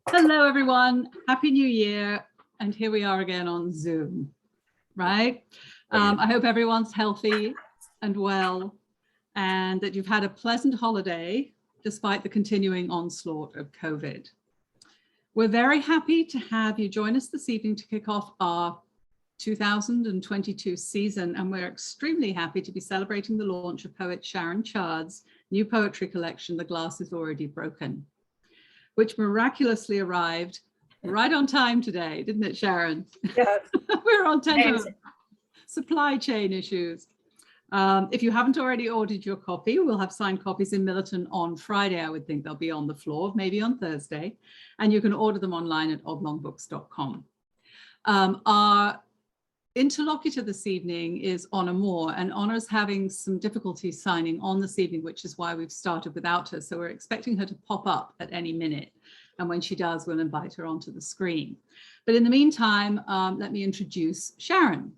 Hello, everyone. Happy New Year. And here we are again on Zoom, right? I hope everyone's healthy and well, and that you've had a pleasant holiday despite the continuing onslaught of COVID. We're very happy to have you join us this evening to kick off our 2022 season, and we're extremely happy to be celebrating the launch of poet Sharon Charde's new poetry collection, The Glass is Already Broken, which miraculously arrived right on time today, didn't it, Sharon? Yes. We're on tender supply chain issues. If you haven't already ordered your copy, we'll have signed copies in Millerton on Friday. I would think they'll be on the floor, maybe on Thursday. And you can order them online at oblongbooks.com. Our interlocutor this evening is Honor Moore, and Honor's having some difficulty signing on this evening, which is why we've started without her. So we're expecting her to pop up at any minute. And when she does, we'll invite her onto the screen. But in the meantime, let me introduce Sharon.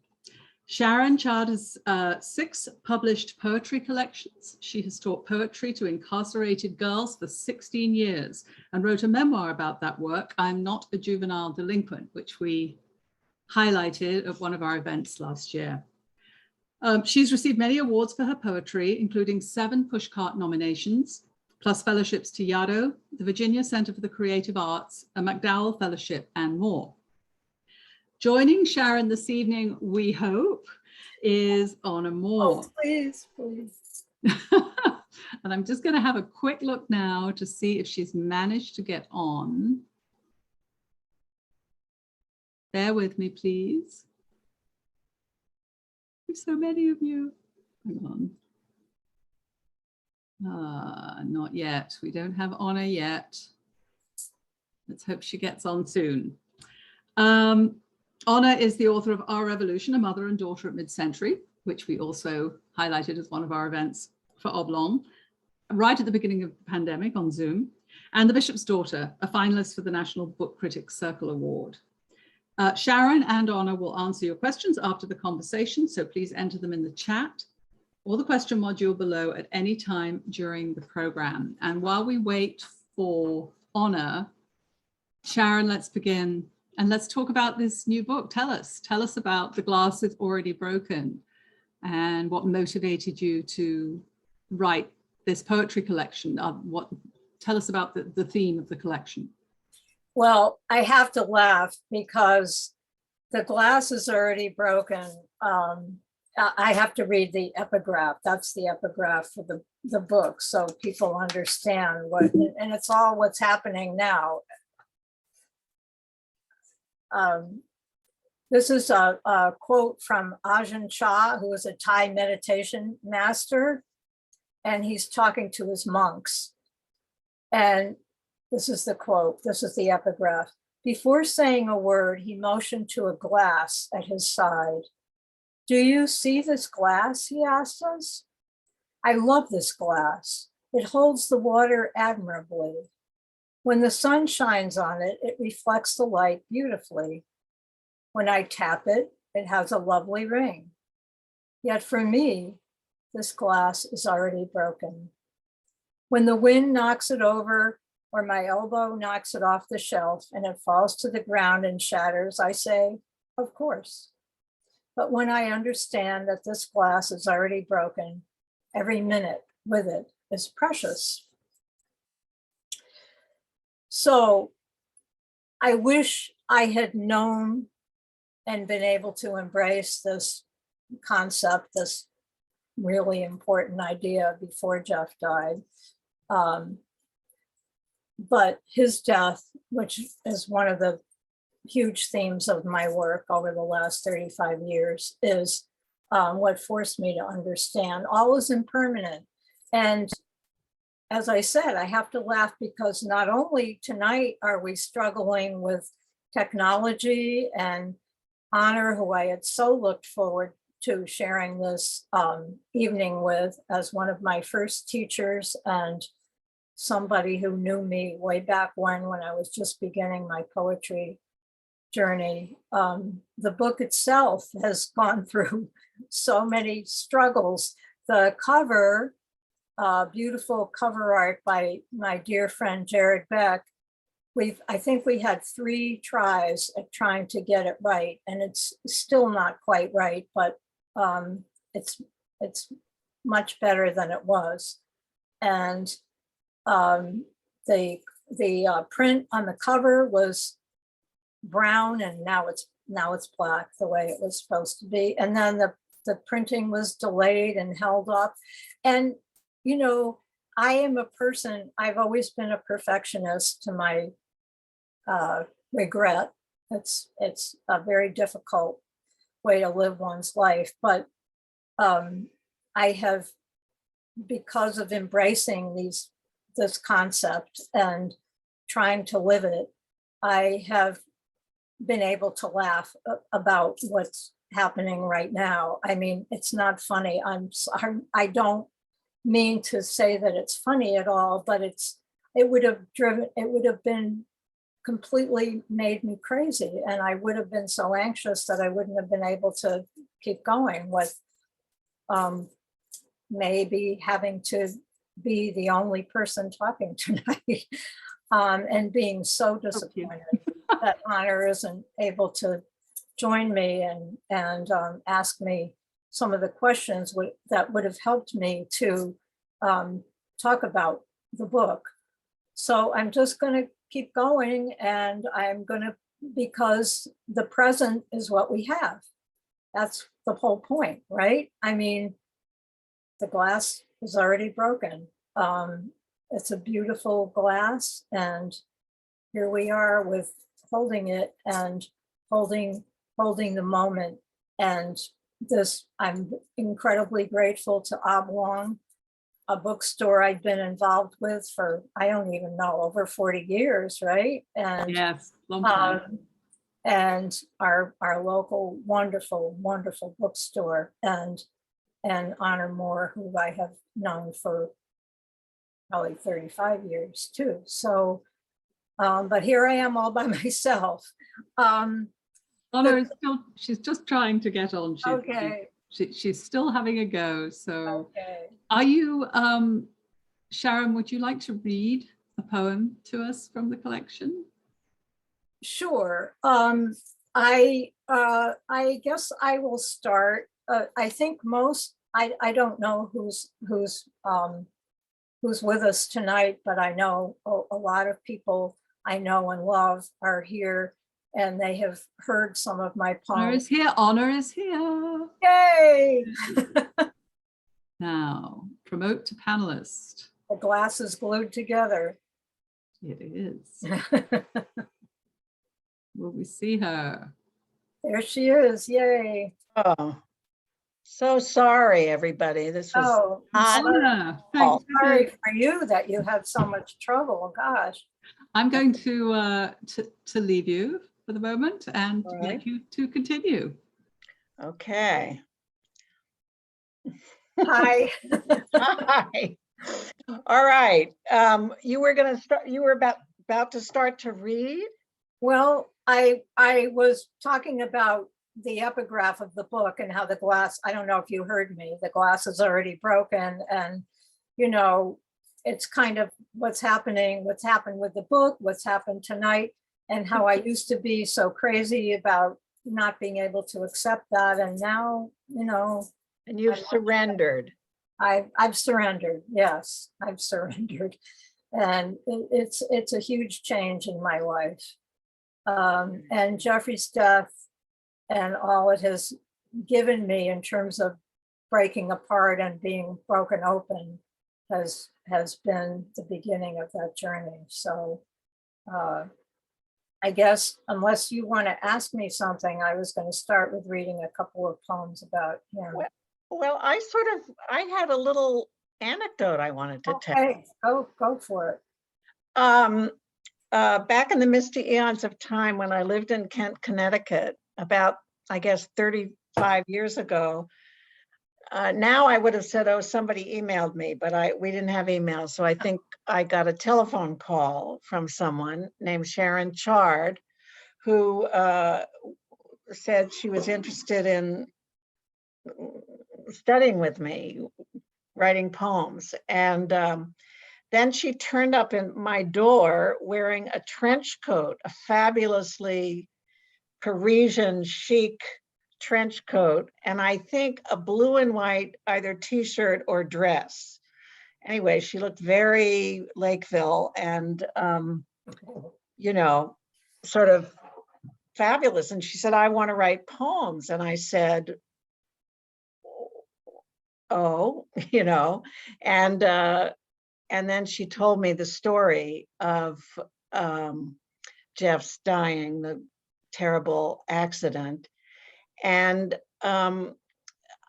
Sharon Charde has 6 published poetry collections. She has taught poetry to incarcerated girls for 16 years and wrote a memoir about that work, I'm Not a Juvenile Delinquent, which we highlighted at one of our events last year. She's received many awards for her poetry, including 7 Pushcart nominations, plus fellowships to Yaddo, the Virginia Center for the Creative Arts, a MacDowell Fellowship, and more. Joining Sharon this evening, we hope, is Honor Moore. Oh, please, please. And I'm just going to have a quick look now to see if she's managed to get on. Bear with me, please. There's so many of you. Hang on. Not yet. We don't have Honor yet. Let's hope she gets on soon. Honor is the author of Our Revolution, A Mother and Daughter at Midcentury, which we also highlighted as one of our events for Oblong, right at the beginning of the pandemic on Zoom, and The Bishop's Daughter, a finalist for the National Book Critics Circle Award. Sharon and Honor will answer your questions after the conversation, so please enter them in the chat or the question module below at any time during the program. And while we wait for Honor, Sharon, let's begin and let's talk about this new book. Tell us about The Glass is Already Broken and what motivated you to write this poetry collection. Tell us about the theme of the collection. Well, I have to laugh because The Glass is Already Broken. I have to read the epigraph. That's the epigraph for the book, so people understand what, and it's all what's happening now. This is a quote from Ajahn Chah, who is a Thai meditation master, and he's talking to his monks. And this is the quote, this is the epigraph. Before saying a word, he motioned to a glass at his side. Do you see this glass, he asked us. I love this glass. It holds the water admirably. When the sun shines on it, it reflects the light beautifully. When I tap it, it has a lovely ring. Yet for me, this glass is already broken. When the wind knocks it over, or my elbow knocks it off the shelf and it falls to the ground and shatters, I say, of course. But when I understand that this glass is already broken, every minute with it is precious. So I wish I had known and been able to embrace this concept, this really important idea before Jeff died. But his death, which is one of the huge themes of my work over the last 35 years, is what forced me to understand all is impermanent. And as I said, I have to laugh because not only tonight are we struggling with technology, and Honor, who I had so looked forward to sharing this evening with as one of my first teachers and somebody who knew me way back when I was just beginning my poetry journey. The book itself has gone through so many struggles. The cover, beautiful cover art by my dear friend Jared Beck, I think we had 3 tries at trying to get it right, and it's still not quite right, but it's much better than it was. And the print on the cover was brown, and now it's black, the way it was supposed to be. And then the printing was delayed and held up. And you know, I am a person, I've always been a perfectionist to my regret. It's a very difficult way to live one's life, but I have, because of embracing this concept and trying to live it, I have been able to laugh about what's happening right now. I mean, it's not funny. I'm sorry. I don't mean to say that it's funny at all, but it would have been completely made me crazy. And I would have been so anxious that I wouldn't have been able to keep going with maybe having to be the only person talking tonight and being so disappointed that Honor isn't able to join me and ask me some of the questions that would have helped me to talk about the book. So I'm just going to keep going, and I'm going to, because the present is what we have. That's the whole point, right? I mean, the glass is already broken. It's a beautiful glass, and here we are with holding it and holding the moment. And this, I'm incredibly grateful to Oblong, a bookstore I'd been involved with for, I don't even know, over 40 years, right? And yes, long time. And our local wonderful bookstore, and Honor Moore, who I have known for probably 35 years too. So, but here I am all by myself. Honor is still, she's just trying to get on. Okay. She's still having a go. So Okay. are you, Sharon, would you like to read a poem to us from the collection? Sure. I guess I will start. I think I don't know who's with us tonight, but I know a lot of people I know and love are here, and they have heard some of my poems. Honor is here. Honor is here. Yay! Now, promote to panelist. The glass is glued together. It is. Will we see her? There she is. Yay. Oh, so sorry, everybody. This was Honor, sorry for you that you had so much trouble. Gosh. I'm going to leave you for the moment and let you to continue. okay. Hi. Hi. All right. You were going to start. You were about to start to read. Well, I was talking about the epigraph of the book and how the glass, I don't know if you heard me, the glass is already broken. And, you know, it's kind of what's happened with the book, what's happened tonight, and how I used to be so crazy about not being able to accept that. And now, you know. And you've surrendered. I've surrendered. Yes, I've surrendered. And it's a huge change in my life. And Jeffrey's death and all it has given me in terms of breaking apart and being broken open has been the beginning of that journey. So I guess unless you want to ask me something, I was going to start with reading a couple of poems about him. Well, I had a little anecdote I wanted to tell. Go for it. Back in the misty eons of time when I lived in Kent, Connecticut, about, I guess, 35 years ago. Now I would have said, oh, somebody emailed me, but we didn't have email. So I think I got a telephone call from someone named Sharon Charde, who said she was interested in studying with me, writing poems. And then she turned up in my door wearing a trench coat, a fabulously Parisian chic trench coat, and I think a blue and white either t-shirt or dress. Anyway, she looked very Lakeville and, you know, sort of fabulous. And she said, I want to write poems. And I said, oh, you know, and then she told me the story of Jeff's dying, the terrible accident. And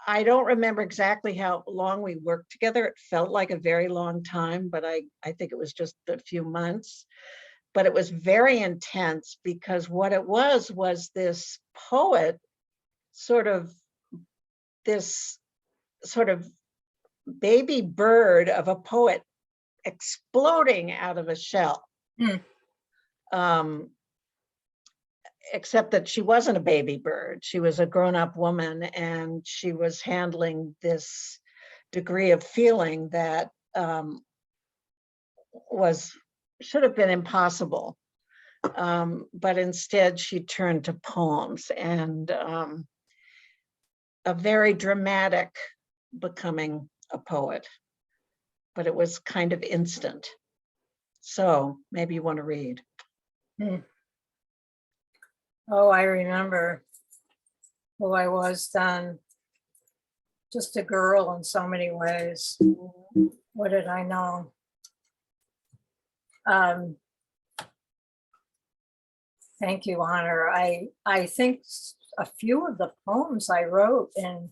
I don't remember exactly how long we worked together. It felt like a very long time, but I think it was just a few months. But it was very intense because what it was this poet, this sort of baby bird of a poet exploding out of a shell. Except that she wasn't a baby bird. She was a grown-up woman, and she was handling this degree of feeling that should have been impossible. But instead she turned to poems, and a very dramatic becoming a poet, but it was kind of instant. So maybe you want to read. Oh, I remember who I was then. Just a girl in so many ways. What did I know? Thank you, Honor. I think a few of the poems I wrote and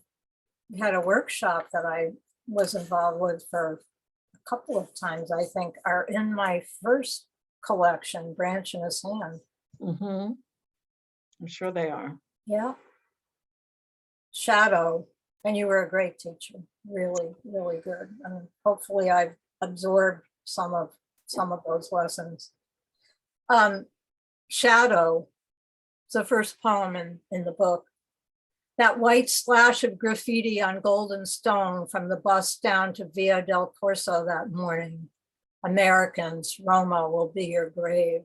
had a workshop that I was involved with for a couple of times, I think, are in my first collection, Branch in His Hand. I'm sure they are. Yeah. Shadow, and you were a great teacher, really, really good. And hopefully I've absorbed some of those lessons. Shadow, it's the first poem in the book. That white splash of graffiti on golden stone from the bus down to Via del Corso that morning. Americans, Roma will be your grave.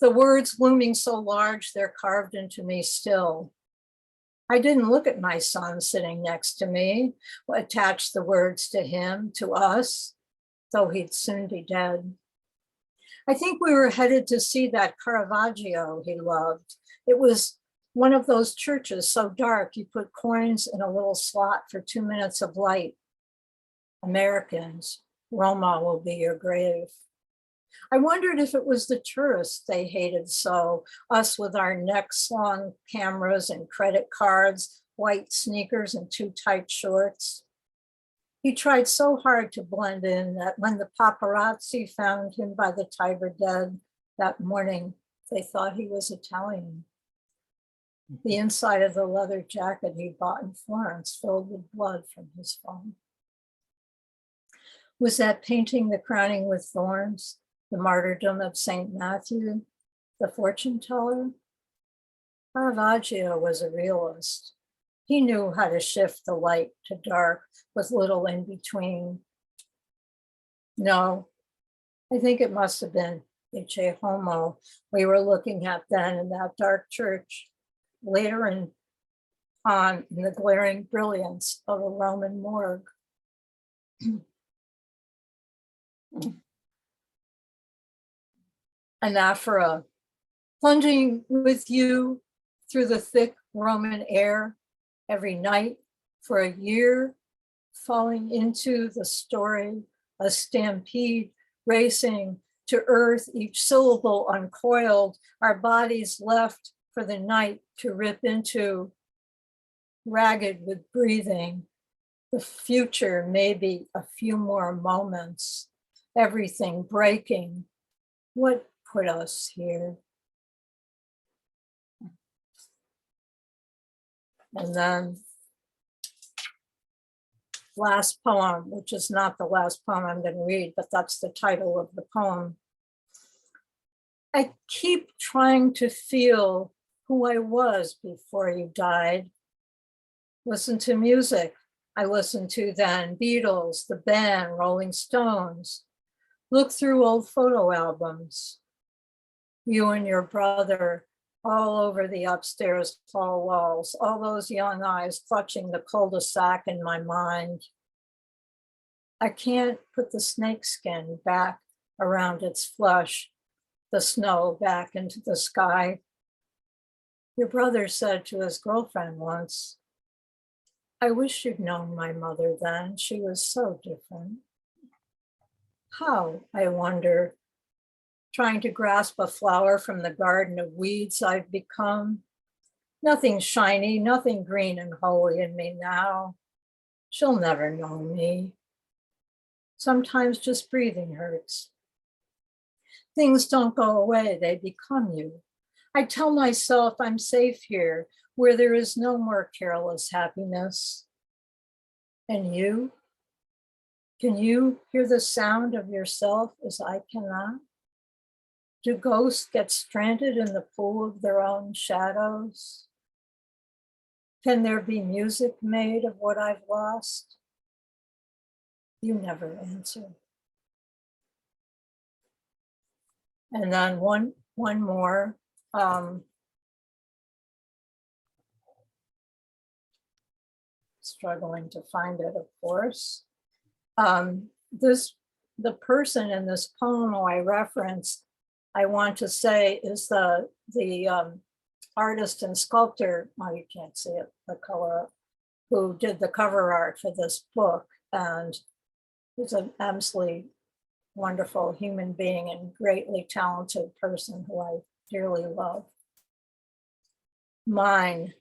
The words looming so large, they're carved into me still. I didn't look at my son sitting next to me, attach the words to him, to us, though he'd soon be dead. I think we were headed to see that Caravaggio he loved. It was one of those churches so dark you put coins in a little slot for 2 minutes of light. Americans, Roma will be your grave. I wondered if it was the tourists they hated so, us with our necks-long cameras and credit cards, white sneakers and too tight shorts. He tried so hard to blend in that when the paparazzi found him by the Tiber dead that morning, they thought he was Italian. The inside of the leather jacket he bought in Florence filled with blood from his phone. Was that painting The Crowning with Thorns? The Martyrdom of St. Matthew, the fortune teller? Caravaggio was a realist. He knew how to shift the light to dark with little in between. No, I think it must have been Ecce Homo we were looking at then in that dark church, later on in the glaring brilliance of a Roman morgue. Anaphora, plunging with you through the thick Roman air every night for a year, falling into the story, a stampede racing to earth, each syllable uncoiled, our bodies left for the night to rip into, ragged with breathing. The future, maybe a few more moments, everything breaking. What put us here? And then last poem, which is not the last poem I'm going to read, but that's the title of the poem. I keep trying to feel who I was before you died. Listen to music I listened to then, Beatles, the band, Rolling Stones. Look through old photo albums. You and your brother all over the upstairs hall walls, all those young eyes clutching the cul-de-sac in my mind. I can't put the snakeskin back around its flesh, the snow back into the sky. Your brother said to his girlfriend once, I wish you'd known my mother then. She was so different. How, I wonder, trying to grasp a flower from the garden of weeds I've become. Nothing shiny, nothing green and holy in me now. She'll never know me. Sometimes just breathing hurts. Things don't go away, they become you. I tell myself I'm safe here, where there is no more careless happiness. And you? Can you hear the sound of yourself as I cannot? Do ghosts get stranded in the pool of their own shadows? Can there be music made of what I've lost? You never answer. And then one more. Struggling to find it, of course. The person in this poem who I referenced, I want to say is the artist and sculptor, well, you can't see it, the color, who did the cover art for this book. And he's an absolutely wonderful human being and greatly talented person who I dearly love. Mine.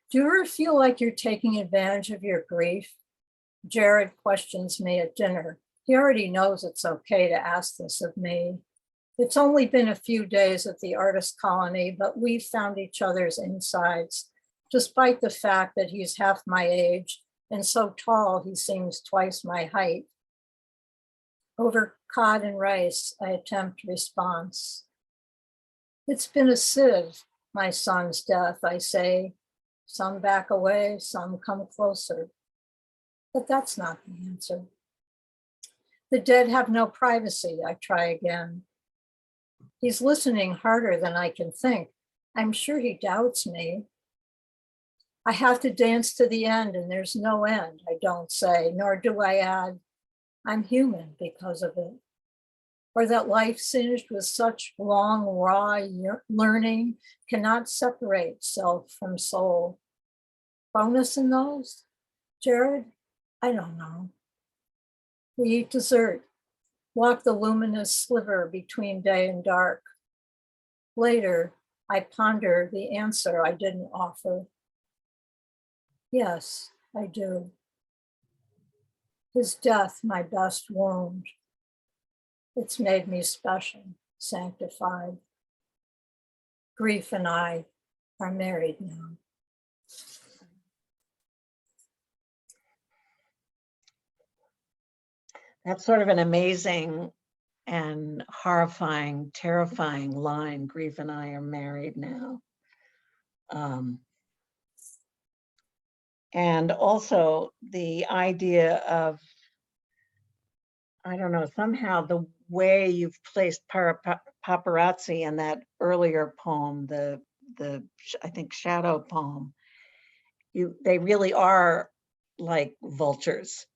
Do you ever feel like you're taking advantage of your grief? Jared questions me at dinner. He already knows it's okay to ask this of me. It's only been a few days at the artist colony, but we've found each other's insides, despite the fact that he's half my age and so tall he seems twice my height. Over cod and rice, I attempt response. It's been a sieve, my son's death, I say. Some back away, some come closer. But that's not the answer. The dead have no privacy, I try again. He's listening harder than I can think. I'm sure he doubts me. I have to dance to the end and there's no end, I don't say, nor do I add, I'm human because of it. Or that life singed with such long, raw learning cannot separate self from soul. Bonus in those, Jared? I don't know. We eat dessert, walk the luminous sliver between day and dark. Later, I ponder the answer I didn't offer. Yes, I do. His death, my best wound. It's made me special, sanctified. Grief and I are married now. That's sort of an amazing and horrifying, terrifying line. Grief and I are married now. And also the idea of, I don't know, somehow the way you've placed paparazzi in that earlier poem, the I think shadow poem, they really are like vultures.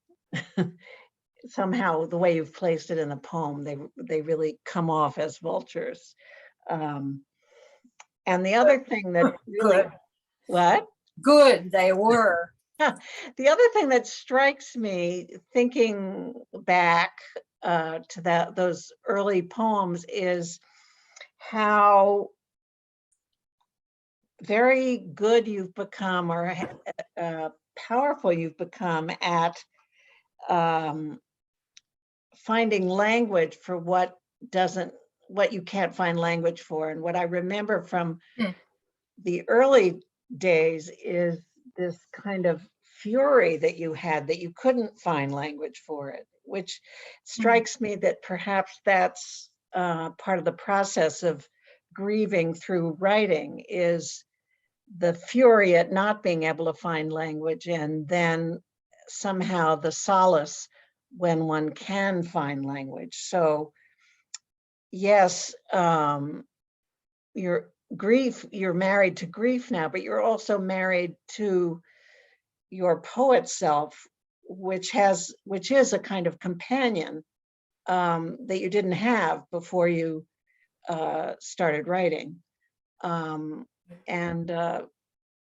Somehow the way you've placed it in the poem, they really come off as vultures. And the other thing that really, Good. what? Good, they were. The other thing that strikes me thinking back to those early poems is how very good you've become, or powerful you've become at finding language for what you can't find language for. And what I remember from the early days is this kind of fury that you had, that you couldn't find language for it, which strikes me that perhaps that's part of the process of grieving through writing, is the fury at not being able to find language, and then somehow the solace when one can find language. So yes, you're married to grief now, but you're also married to your poet self, which is a kind of companion that you didn't have before you started writing. And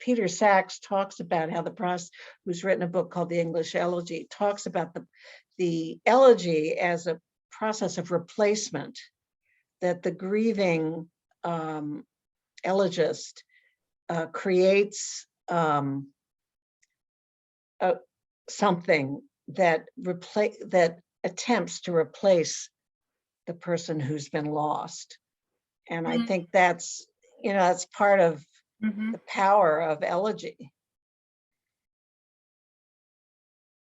Peter Sachs talks about how the process, who's written a book called The English Elegy, talks about the elegy as a process of replacement, that the grieving elegist creates something that attempts to replace the person who's been lost. And I think that's, that's part of the power of elegy.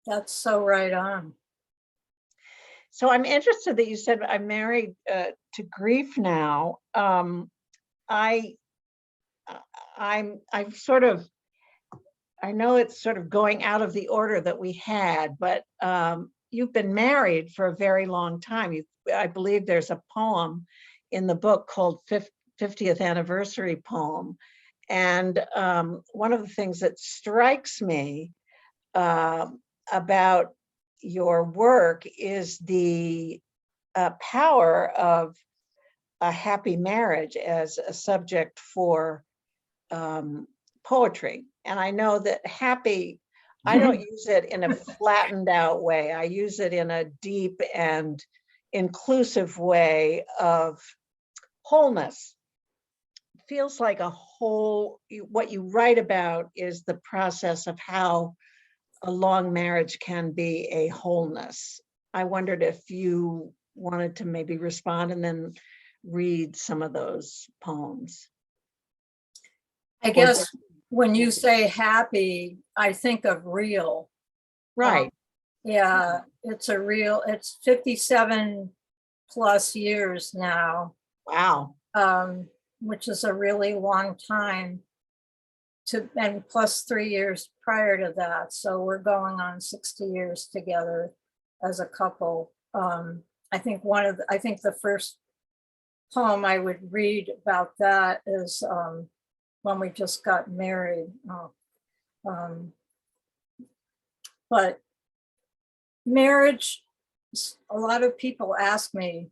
That's so right on. So I'm interested that you said I'm married to grief now. I'm sort of, I know it's sort of going out of the order that we had, but you've been married for a very long time. I believe there's a poem in the book called 50th Anniversary Poem. And one of the things that strikes me about your work is the power of a happy marriage as a subject for poetry. And I know that happy, I don't use it in a flattened out way. I use it in a deep and inclusive way of wholeness. It feels like a whole, what you write about is the process of how a long marriage can be a wholeness. I wondered if you wanted to maybe respond and then read some of those poems. I guess when you say happy, I think of real. Right. Yeah, it's 57 plus years now. Wow. Which is a really long time, and plus 3 years prior to that. So we're going on 60 years together as a couple. I think the first poem I would read about that is when we just got married. But marriage, a lot of people ask me,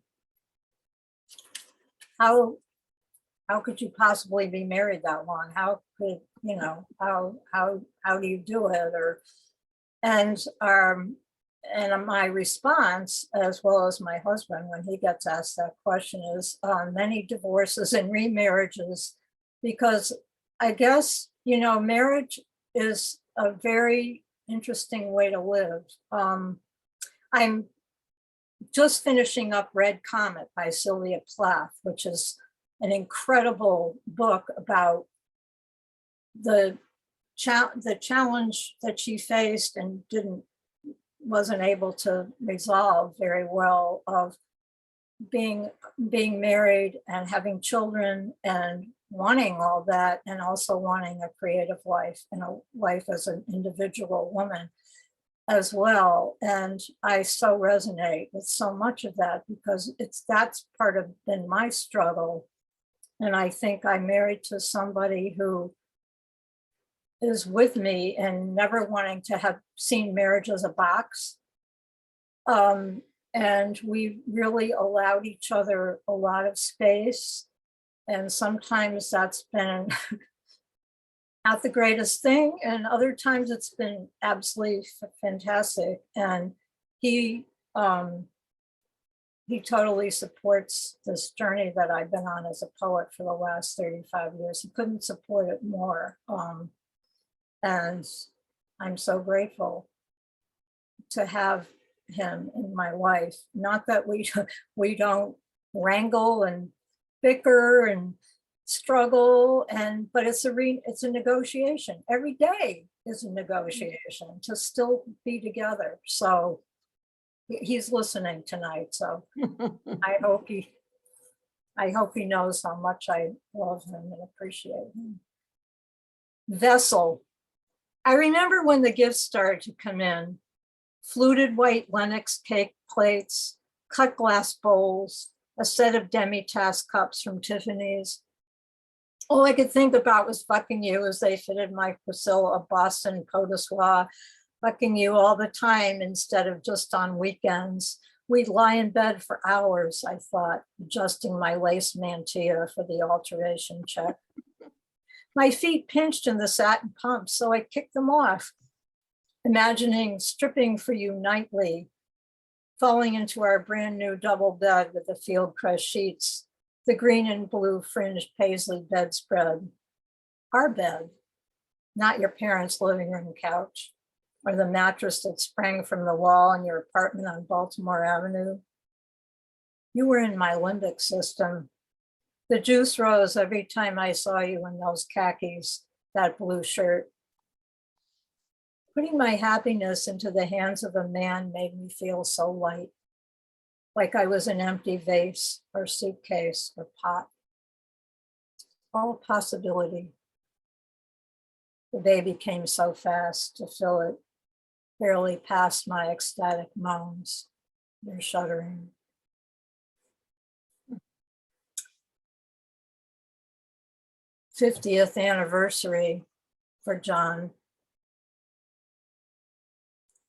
how could you possibly be married that long? How could, how do you do it? And my response, as well as my husband, when he gets asked that question, is many divorces and remarriages, because I guess, marriage is a very interesting way to live. I'm just finishing up Red Comet by Sylvia Plath, which is an incredible book about the challenge that she faced and wasn't able to resolve very well, of being married and having children and wanting all that, and also wanting a creative life and a life as an individual woman as well. And I so resonate with so much of that, because that's part of been my struggle. And I think I'm married to somebody who is with me and never wanting to have seen marriage as a box. And we really allowed each other a lot of space. And sometimes that's been not the greatest thing, and other times it's been absolutely fantastic. And he totally supports this journey that I've been on as a poet for the last 35 years. He couldn't support it more. And I'm so grateful to have him in my life. Not that we don't wrangle and bicker and struggle, but it's a negotiation. Every day is a negotiation to still be together. So he's listening tonight, so I hope he knows how much I love him and appreciate him. Vessel. I remember when the gifts started to come in, Fluted white Lenox cake plates, cut glass bowls, a set of demi-tasse cups from Tiffany's. All I could think about was fucking you as they fitted my Priscilla of Boston pot de soie, fucking you all the time instead of just on weekends. We'd lie in bed for hours, I thought, adjusting my lace mantilla for the alteration check. My feet pinched in the satin pumps, so I kicked them off, imagining stripping for you nightly, falling into our brand new double bed with the field crest sheets, the green and blue fringed paisley bedspread. Our bed, not your parents' living room couch, or the mattress that sprang from the wall in your apartment on Baltimore Avenue. You were in my limbic system. The juice rose every time I saw you in those khakis, that blue shirt. Putting my happiness into the hands of a man made me feel so light, like I was an empty vase or suitcase or pot. All possibility. The baby came so fast to fill it, barely past my ecstatic moans. You're shuddering. '50th anniversary for John.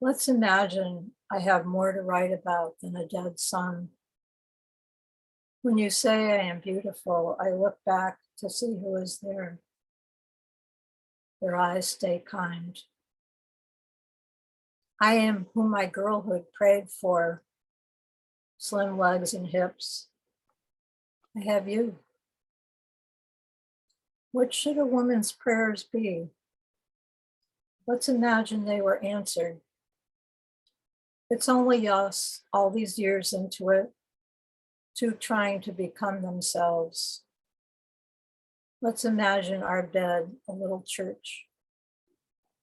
Let's imagine I have more to write about than a dead son. When you say I am beautiful, I look back to see who is there. Their eyes stay kind. I am who my girlhood prayed for, slim legs and hips. I have you. What should a woman's prayers be? Let's imagine they were answered. It's only us, all these years into it, two trying to become themselves. Let's imagine our bed, a little church,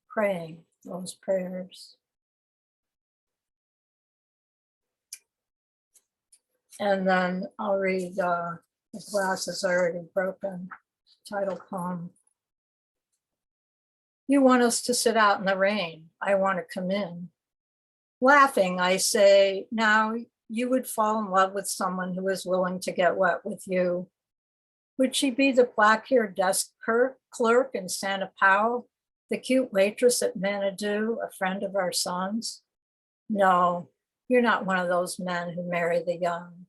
praying those prayers. And then I'll read The Glass is Already Broken, title poem. You want us to sit out in the rain. I want to come in. Laughing, I say, now you would fall in love with someone who is willing to get wet with you. Would she be the black-haired desk clerk in Santa Pao, the cute waitress at Manadoo, a friend of our son's? No, you're not one of those men who marry the young.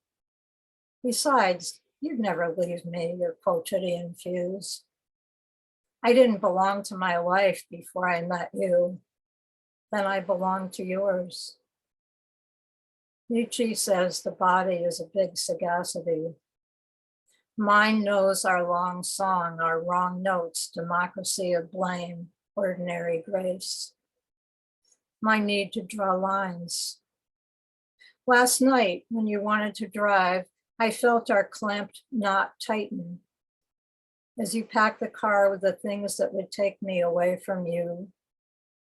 Besides, you'd never leave me, you're quotidian fuse. I didn't belong to my life before I met you. Then I belonged to yours. Nietzsche says the body is a big sagacity. Mine knows our long song, our wrong notes, democracy of blame, ordinary grace. My need to draw lines. Last night, when you wanted to drive, I felt our clamped knot tighten. As you packed the car with the things that would take me away from you,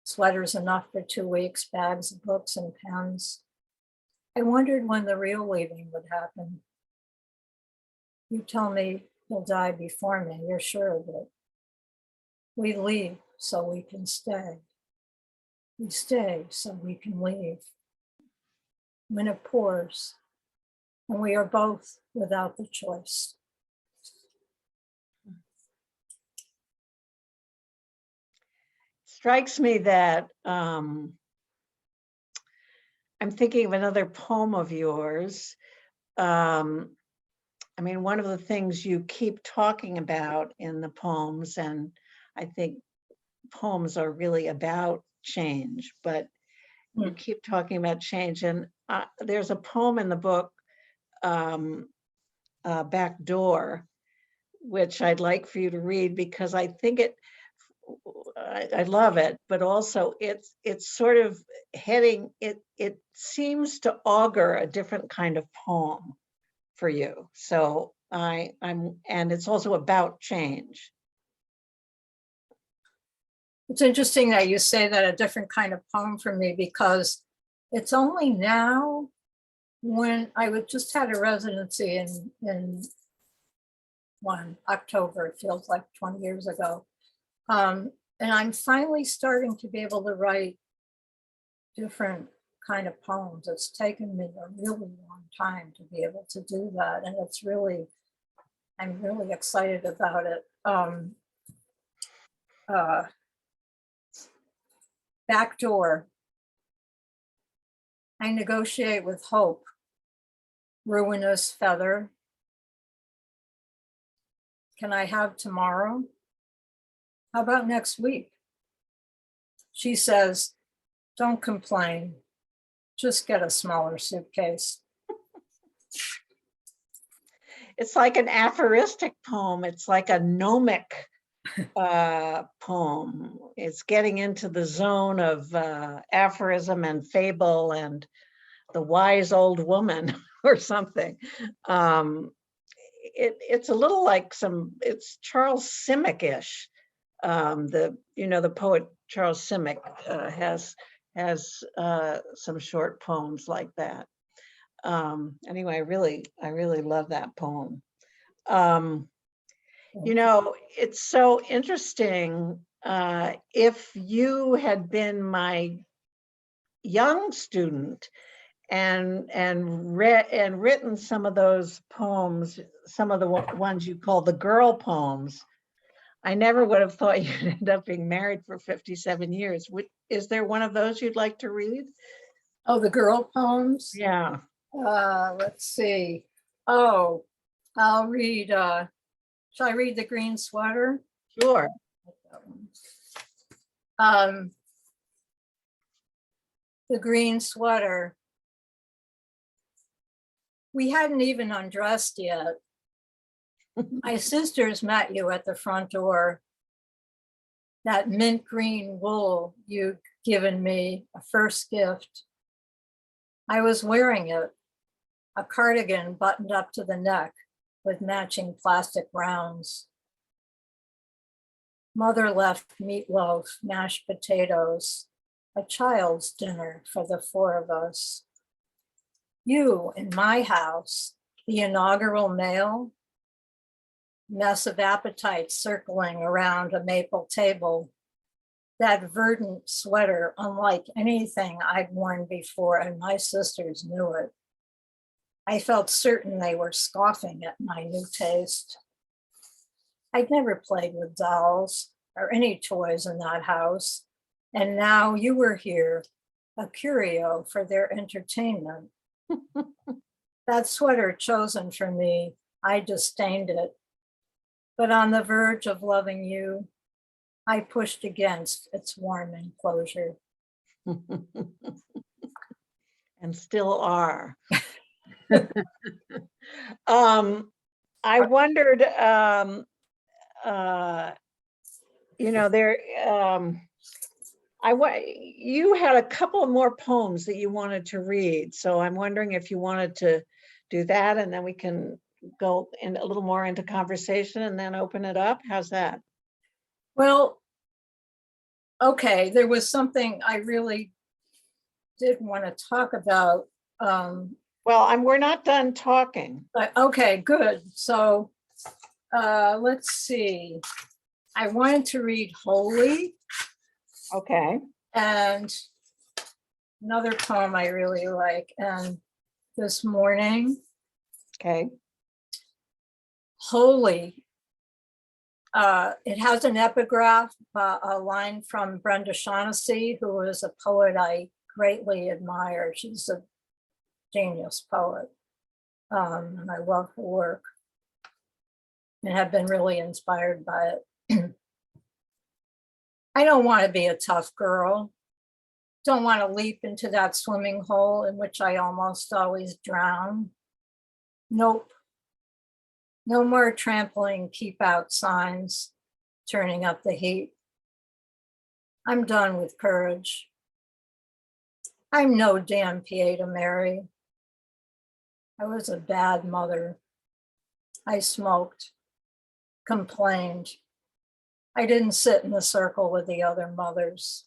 sweaters enough for 2 weeks, bags of books and pens, I wondered when the real leaving would happen. You tell me you'll die before me, you're sure of it. We leave so we can stay. We stay so we can leave. When it pours, and we are both without the choice. Strikes me that I'm thinking of another poem of yours. I mean, one of the things you keep talking about in the poems, and I think poems are really about change, but you keep talking about change. And there's a poem in the book, Back Door, which I'd like for you to read because I think I love it, but also it's sort of heading, it seems to augur a different kind of poem for you. So and it's also about change. It's interesting that you say that, a different kind of poem for me, because it's only now when I would just had a residency in October, it feels like 20 years ago. And I'm finally starting to be able to write different kind of poems. It's taken me a really long time to be able to do that. And it's really, I'm really excited about it. Back door. I negotiate with hope. Ruinous feather. Can I have tomorrow? How about next week? She says, don't complain. Just get a smaller suitcase. It's like an aphoristic poem. It's like a gnomic poem. It's getting into the zone of aphorism and fable and the wise old woman or something. It's a little like it's Charles Simic-ish. The poet Charles Simic has some short poems like that. Anyway, I really love that poem. It's so interesting. If you had been my young student and written some of those poems, some of the ones you call the girl poems, I never would have thought you'd end up being married for 57 years. Is there one of those you'd like to read? Oh, the girl poems? Yeah. Let's see. Oh, I'll read, shall I read The Green Sweater? Sure. The Green Sweater. We hadn't even undressed yet. My sisters met you at the front door. That mint green wool you'd given me, a first gift. I was wearing it, a cardigan buttoned up to the neck with matching plastic rounds. Mother left meatloaf, mashed potatoes, a child's dinner for the four of us. You in my house, the inaugural male, mess of appetite circling around a maple table, that verdant sweater unlike anything I'd worn before, and my sisters knew it. I felt certain they were scoffing at my new taste. I'd never played with dolls or any toys in that house, and now you were here, a curio for their entertainment. That sweater chosen for me, I disdained it. But on the verge of loving you, I pushed against its warm enclosure. And still are. I wondered, you had a couple more poems that you wanted to read. So I'm wondering if you wanted to do that, and then we can go in a little more into conversation and then open it up. How's that? Well, okay, there was something I really did want to talk about. Well, we're not done talking. Okay, good. So let's see. I wanted to read Holy. Okay. And another poem I really like, and This Morning. Okay. Holy. It has an epigraph, a line from Brenda Shaughnessy, who is a poet I greatly admire. She's a genius poet, and I love her work and have been really inspired by it. I don't want to be a tough girl. Don't want to leap into that swimming hole in which I almost always drown. Nope. No more trampling keep out signs, turning up the heat. I'm done with courage. I'm no damn PA to marry. I was a bad mother. I smoked, complained. I didn't sit in the circle with the other mothers.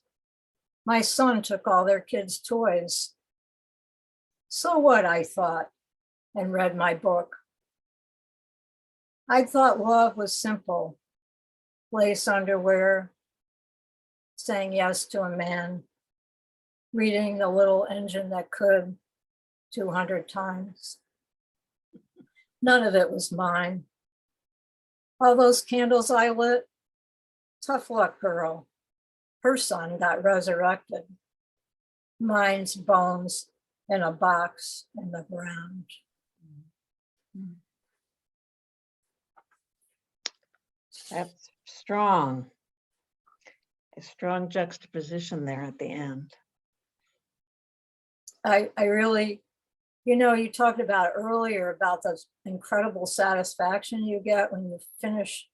My son took all their kids' toys. So what, I thought, and read my book. I thought love was simple. Lace underwear, saying yes to a man, reading The Little Engine That Could 200 times. None of it was mine. All those candles I lit, tough luck, girl. Her son got resurrected. Mine's bones in a box in the ground. That's strong. A strong juxtaposition there at the end. I really, you talked about earlier about the incredible satisfaction you get when you finish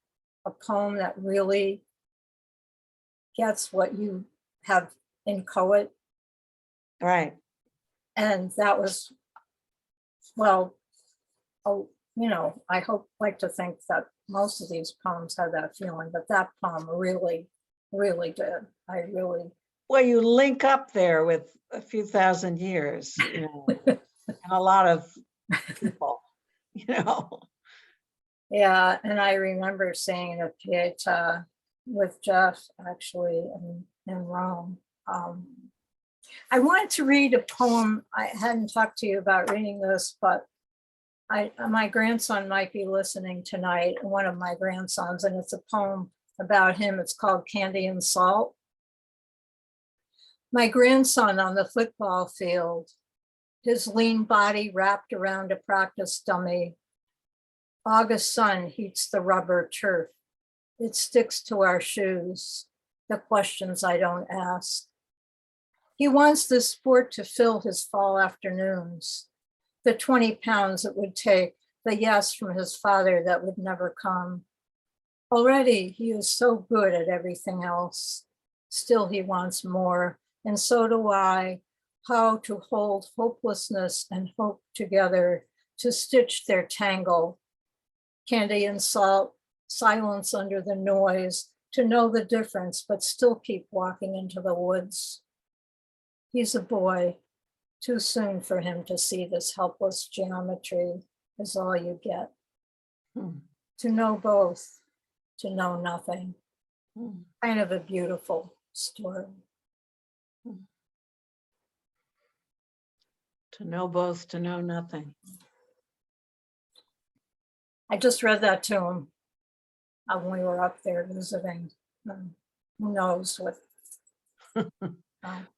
a poem that really gets what you have inchoate. Right. And that was, well, I like to think that most of these poems have that feeling, but that poem really, really did. Well, you link up there with a few thousand years, and a lot of people, Yeah, and I remember saying a Pietà with Jeff actually in Rome. I wanted to read a poem. I hadn't talked to you about reading this, but my grandson might be listening tonight, one of my grandsons, and it's a poem about him. It's called Candy and Salt. My grandson on the football field, his lean body wrapped around a practice dummy. August sun heats the rubber turf. It sticks to our shoes, the questions I don't ask. He wants this sport to fill his fall afternoons, the 20 pounds it would take, the yes from his father that would never come. Already he is so good at everything else. Still he wants more, and so do I. How to hold hopelessness and hope together, to stitch their tangle. Candy and salt, silence under the noise, to know the difference, but still keep walking into the woods. He's a boy. Too soon for him to see this helpless geometry is all you get. To know both, to know nothing. Kind of a beautiful story. To know both, to know nothing. I just read that to him when we were up there visiting. Who knows what?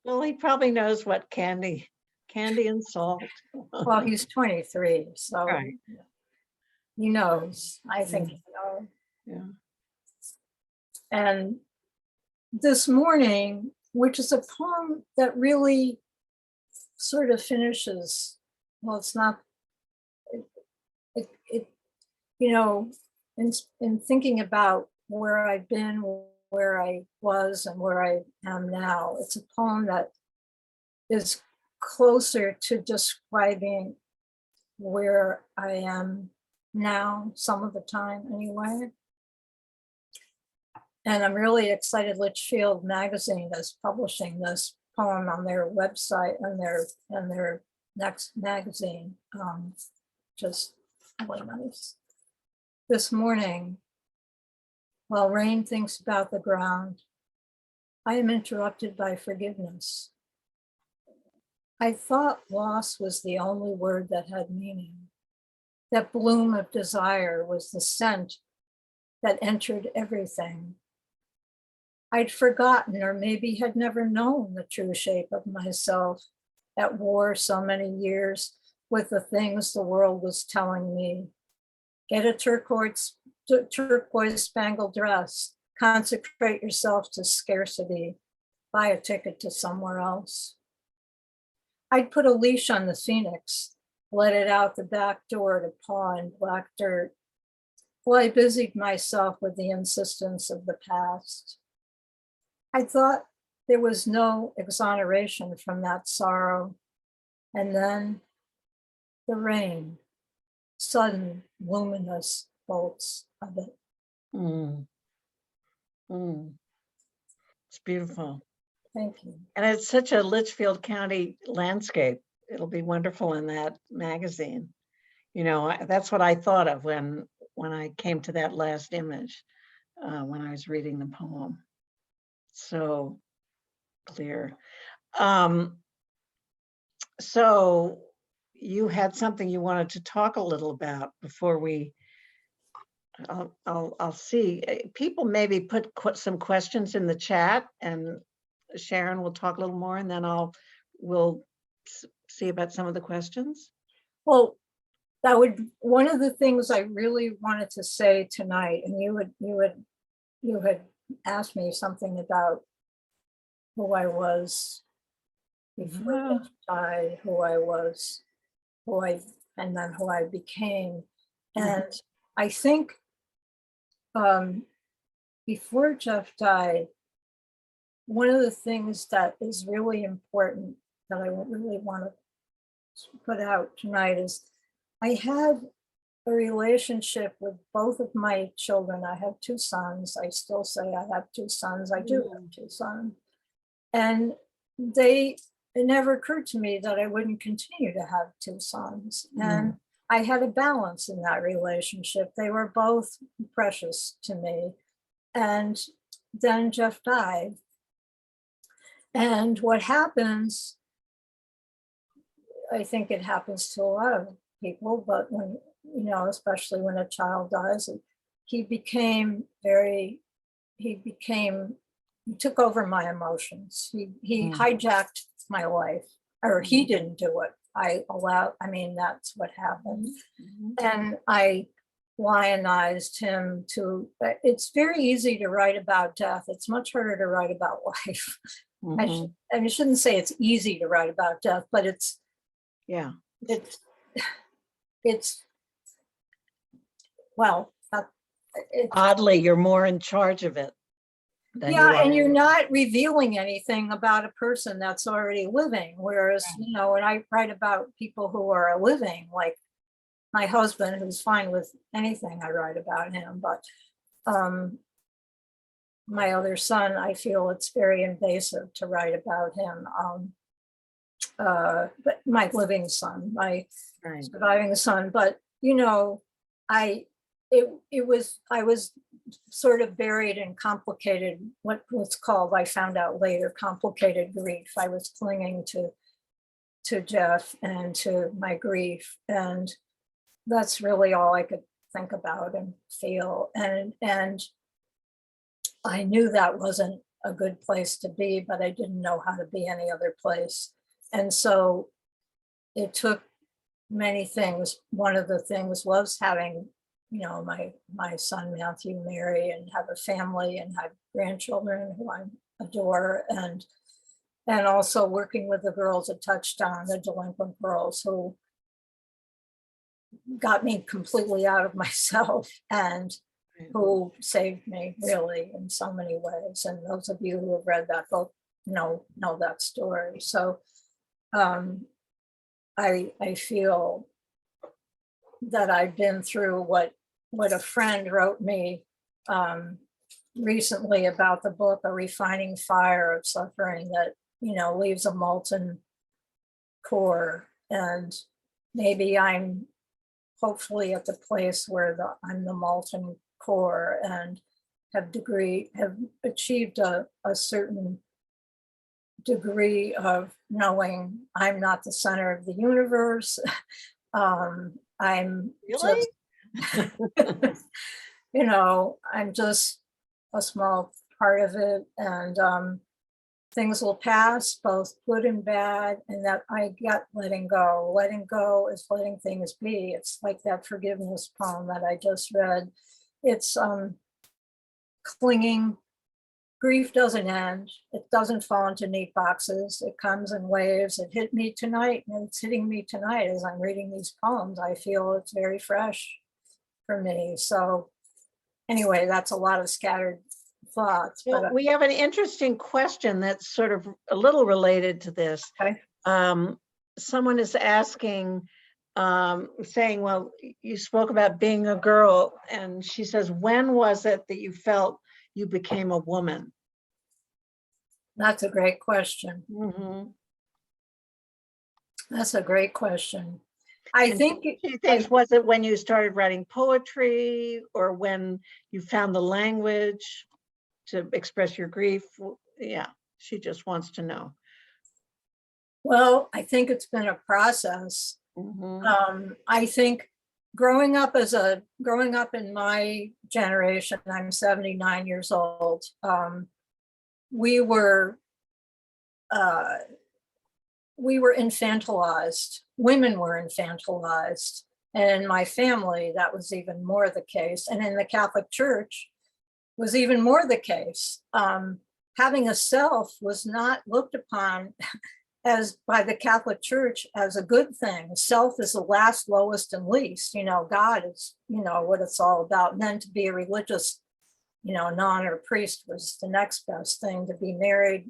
Well, he probably knows what candy and salt. Well, he's 23, so Right. he knows. I think he knows. Yeah. And this morning, which is a poem that really sort of finishes, well, it's not, in thinking about where I've been, where I was, and where I am now, it's a poem that is closer to describing where I am now, some of the time anyway. And I'm really excited Litchfield Magazine is publishing this poem on their website and their next magazine. Just really nice. This morning, while rain thinks about the ground, I am interrupted by forgiveness. I thought loss was the only word that had meaning. That bloom of desire was the scent that entered everything. I'd forgotten, or maybe had never known, the true shape of myself, at war so many years with the things the world was telling me. Get a turquoise spangled dress, consecrate yourself to scarcity, buy a ticket to somewhere else. I'd put a leash on the phoenix, let it out the back door to paw in black dirt, while I busied myself with the insistence of the past. I thought there was no exoneration from that sorrow. And then the rain, sudden luminous bolts of it. It's beautiful. Thank you. And it's such a Litchfield County landscape. It'll be wonderful in that magazine. That's what I thought of when I came to that last image, when I was reading the poem. So clear. So you had something you wanted to talk a little about before we, I'll see. People maybe put some questions in the chat, and Sharon will talk a little more, and then we'll see about some of the questions. Well, one of the things I really wanted to say tonight, and you had asked me something about who I was before I died, and then who I became. And I think before Jeff died, one of the things that is really important that I really want to put out tonight is I had a relationship with both of my children. I have two sons. I still say I have two sons. I do have two sons. And it never occurred to me that I wouldn't continue to have two sons. And I had a balance in that relationship. They were both precious to me. And then Jeff died. And what happens, I think it happens to a lot of people, but when, especially when a child dies, he took over my emotions. He hijacked my life, or he didn't do it. That's what happened. And I lionized him it's very easy to write about death. It's much harder to write about life. I shouldn't say it's easy to write about death, but it's oddly, you're more in charge of it. And you're not revealing anything about a person that's already living. Whereas, when I write about people who are living, like my husband, who's fine with anything I write about him, but my other son, I feel it's very invasive to write about him. But my living son, my surviving son, but I was sort of buried in complicated, what was called, I found out later, complicated grief. I was clinging to Jeff and to my grief, and that's really all I could think about and feel. And I knew that wasn't a good place to be, but I didn't know how to be any other place. And so it took many things. One of the things was having, my son Matthew marry and have a family and have grandchildren who I adore, and also working with the girls at Touchdown, the delinquent girls who got me completely out of myself and who saved me really in so many ways. And those of you who have read that book know that story. So I feel that I've been through what a friend wrote me recently about the book, A Refining Fire of Suffering, that, leaves a molten core. And maybe I'm hopefully at the place where I'm the molten core and have achieved a certain degree of knowing I'm not the center of the universe. I'm really? I'm just a small part of it, and things will pass, both good and bad, and that I get letting go. Letting go is letting things be. It's like that forgiveness poem that I just read. It's clinging. Grief doesn't end. It doesn't fall into neat boxes. It comes in waves. It hit me tonight, and it's hitting me tonight as I'm reading these poems. I feel it's very fresh for me. So anyway, that's a lot of scattered thoughts. Well, we have an interesting question that's sort of a little related to this. Okay. Someone is asking, saying, well, you spoke about being a girl, and she says, when was it that you felt you became a woman? That's a great question. That's a great question. I think she thinks, was it when you started writing poetry, or when you found the language to express your grief? Yeah, she just wants to know. Well, I think it's been a process. Mhm. I think growing up in my generation, I'm 79 years old. We were uh, we were infantilized. Women were infantilized. And in my family, that was even more the case. And in the Catholic Church was even more the case. Having a self was not looked upon as by the Catholic Church as a good thing. Self is the last, lowest, and least. God is, what it's all about. And then to be a religious, nun or priest was the next best thing. To be married,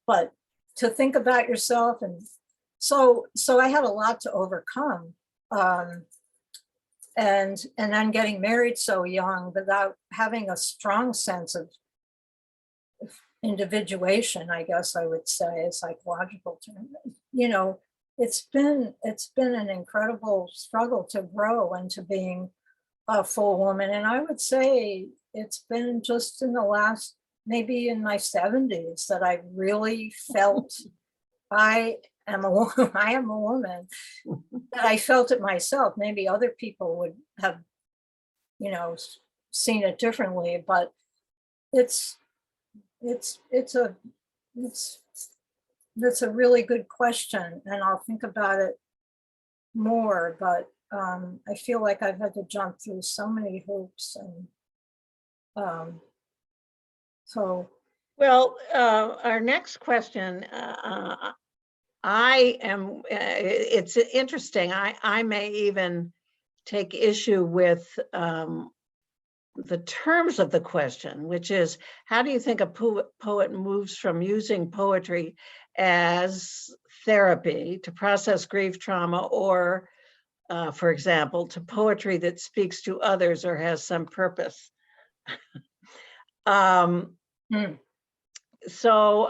but to think about yourself, and so I had a lot to overcome. And then getting married so young without having a strong sense of individuation, I guess I would say, a psychological term. It's been an incredible struggle to grow into being a full woman. And I would say it's been just in the last, maybe in my 70s, that I really felt I am a woman. I am a woman. That I felt it myself. Maybe other people would have, seen it differently, but it's a really good question, and I'll think about it more. But I feel like I've had to jump through so many hoops, and so. Well, our next question, it's interesting. I may even take issue with the terms of the question, which is, how do you think a poet moves from using poetry as therapy to process grief, trauma, or, for example, to poetry that speaks to others or has some purpose? So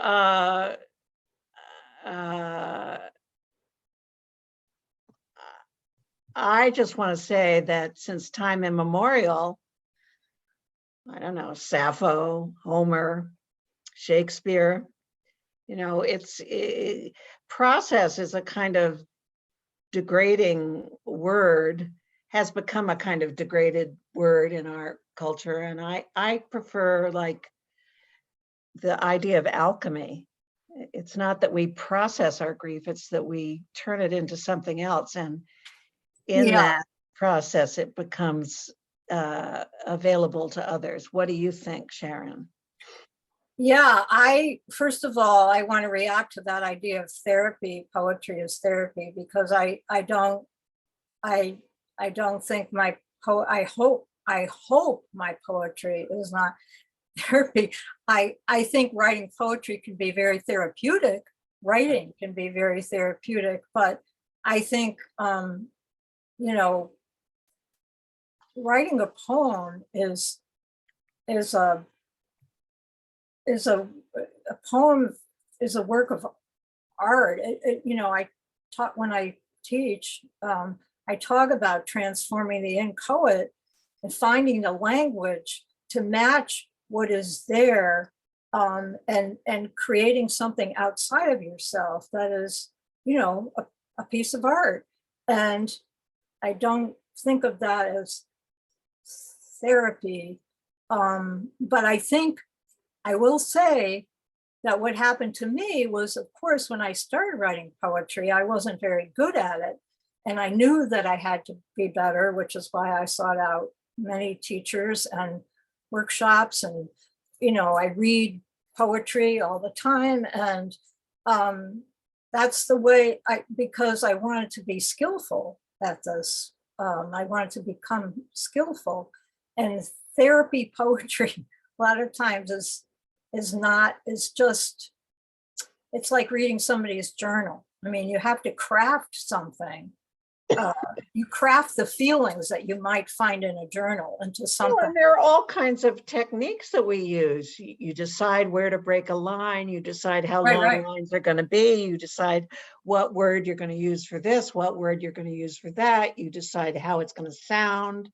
I just want to say that since time immemorial, I don't know, Sappho, Homer, Shakespeare, process is a kind of degrading word, has become a kind of degraded word in our culture. And I prefer like the idea of alchemy. It's not that we process our grief, it's that we turn it into something else. And in that process, it becomes available to others. What do you think, Sharon? Yeah, first of all, I want to react to that idea of therapy, poetry as therapy, because I don't think I hope my poetry is not therapy. I think writing poetry can be very therapeutic. Writing can be very therapeutic, but I think writing a poem is a poem is a work of art. I taught when I teach, I talk about transforming the inchoate and finding the language to match what is there, and creating something outside of yourself that is, a piece of art. And I don't think of that as therapy. But I will say that what happened to me was, of course, when I started writing poetry, I wasn't very good at it. And I knew that I had to be better, which is why I sought out many teachers and workshops. And, I read poetry all the time. And that's the way because I wanted to be skillful at this. I wanted to become skillful. And therapy poetry, a lot of times it's like reading somebody's journal. I mean, you have to craft something. You craft the feelings that you might find in a journal into something. Well, and there are all kinds of techniques that we use. You decide where to break a line. You decide how long lines are going to be. You decide what word you're going to use for this, what word you're going to use for that. You decide how it's going to sound.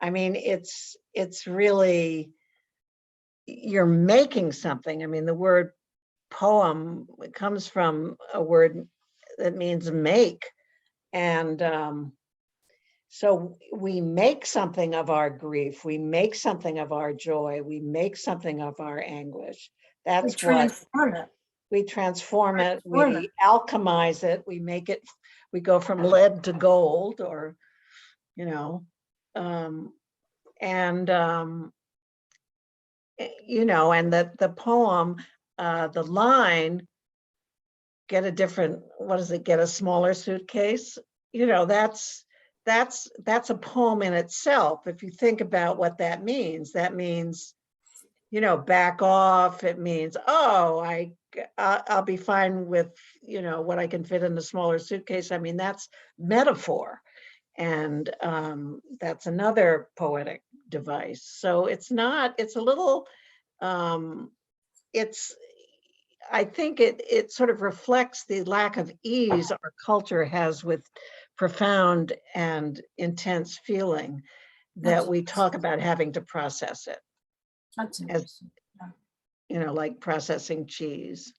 I mean, it's really, you're making something. I mean, the word poem comes from a word that means make. And so we make something of our grief, we make something of our joy, we make something of our anguish. That's what Transform it. we transform it, Transform we alchemize it, we make it, we go from lead to gold, or, you know, you know, and that the poem, the line, get a different, what is it, get a smaller suitcase? You know, that's a poem in itself. If you think about what that means, you know, back off. It means, oh, I'll be fine with, you know, what I can fit in the smaller suitcase. I mean, that's metaphor. And that's another poetic device. So it's not, it's a little, I think it sort of reflects the lack of ease our culture has with profound and intense feeling that we talk about having to process it. That's As, interesting. Yeah. you know, like processing cheese.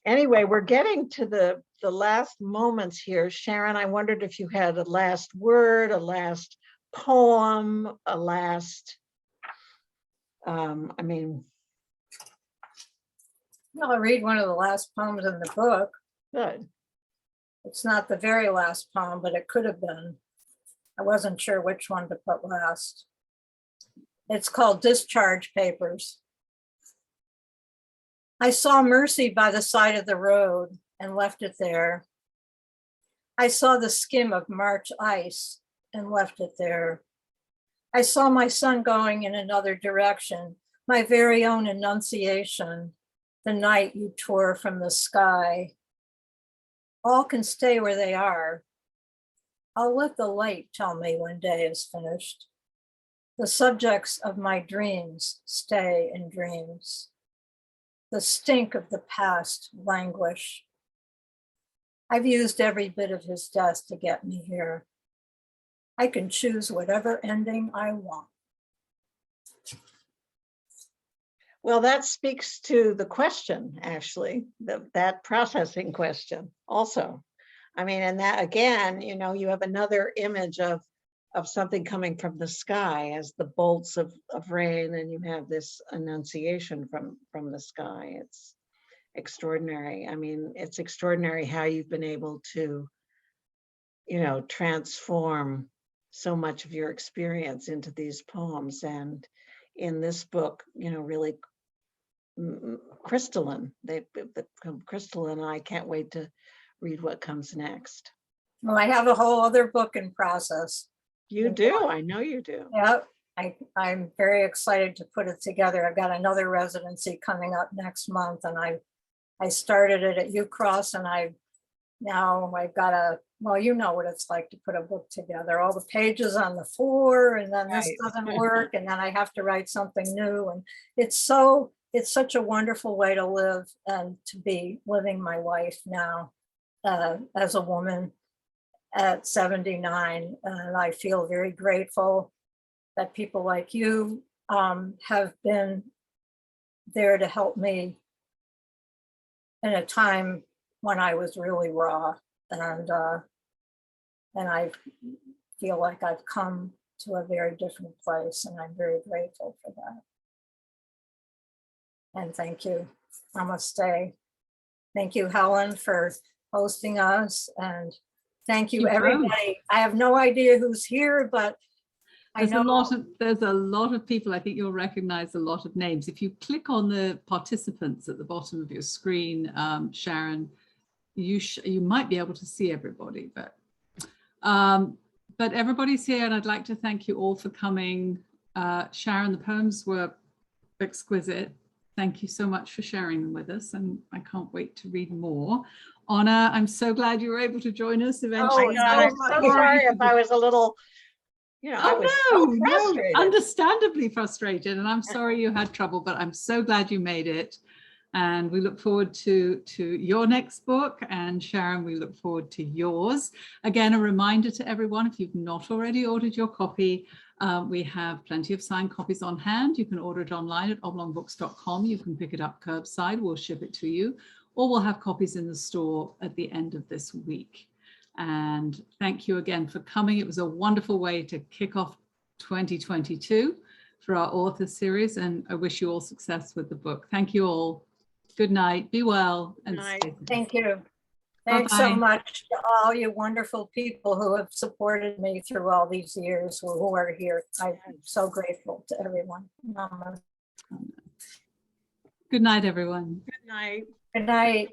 Anyway, we're getting to the last moments here. Sharon, I wondered if you had a last word, a last poem, a last, I mean. I'll read one of the last poems in the book. Good. It's not the very last poem, but it could have been. I wasn't sure which one to put last. It's called Discharge Papers. I saw Mercy by the side of the road and left it there. I saw the skim of March ice and left it there. I saw my son going in another direction, my very own enunciation, the night you tore from the sky. All can stay where they are. I'll let the light tell me when day is finished. The subjects of my dreams stay in dreams. The stink of the past languish. I've used every bit of his death to get me here. I can choose whatever ending I want. Well, that speaks to the question, actually, that processing question also. I mean, and that again, you know, you have another image of something coming from the sky as the bolts of rain, and you have this enunciation from the sky. It's extraordinary. I mean, it's extraordinary how you've been able to, you know, transform so much of your experience into these poems. And in this book, you know, really crystalline. They become crystalline, and I can't wait to read what comes next. Well, I have a whole other book in process. You do, I know you do. Yep, I'm very excited to put it together. I've got another residency coming up next month, and I started it at UCross, and I've got a, well, you know what it's like to put a book together, all the pages on the floor, and then this doesn't work, and then I have to write something new. And it's such a wonderful way to live and to be living my life now as a woman at 79. And I feel very grateful that people like you have been there to help me in a time when I was really raw. And I feel like I've come to a very different place, and I'm very grateful for that. And thank you. Namaste. Thank you, Helen, for hosting us, and thank you, everybody. I have no idea who's here, but there's a lot of people. I think you'll recognize a lot of names. If you click on the participants at the bottom of your screen, Sharon, you might be able to see everybody, but everybody's here, and I'd like to thank you all for coming. Sharon, the poems were exquisite. Thank you so much for sharing them with us, and I can't wait to read more. Anna, I'm so glad you were able to join us eventually. Oh, I'm so sorry if I was a little, you know, I was so frustrated. Understandably frustrated, and I'm sorry you had trouble, but I'm so glad you made it. And we look forward to your next book. And Sharon, we look forward to yours. Again, a reminder to everyone, if you've not already ordered your copy, we have plenty of signed copies on hand. You can order it online at oblongbooks.com. You can pick it up curbside. We'll ship it to you, or we'll have copies in the store at the end of this week. And thank you again for coming. It was a wonderful way to kick off 2022 for our author series, and I wish you all success with the book. Thank you all. Good night. Be well. And Good night. stay safe. Thank you. Thanks so Bye-bye. much to all you wonderful people who have supported me through all these years, who are here. I'm so grateful to everyone. Namaste. Good night, everyone. Good night. Good night.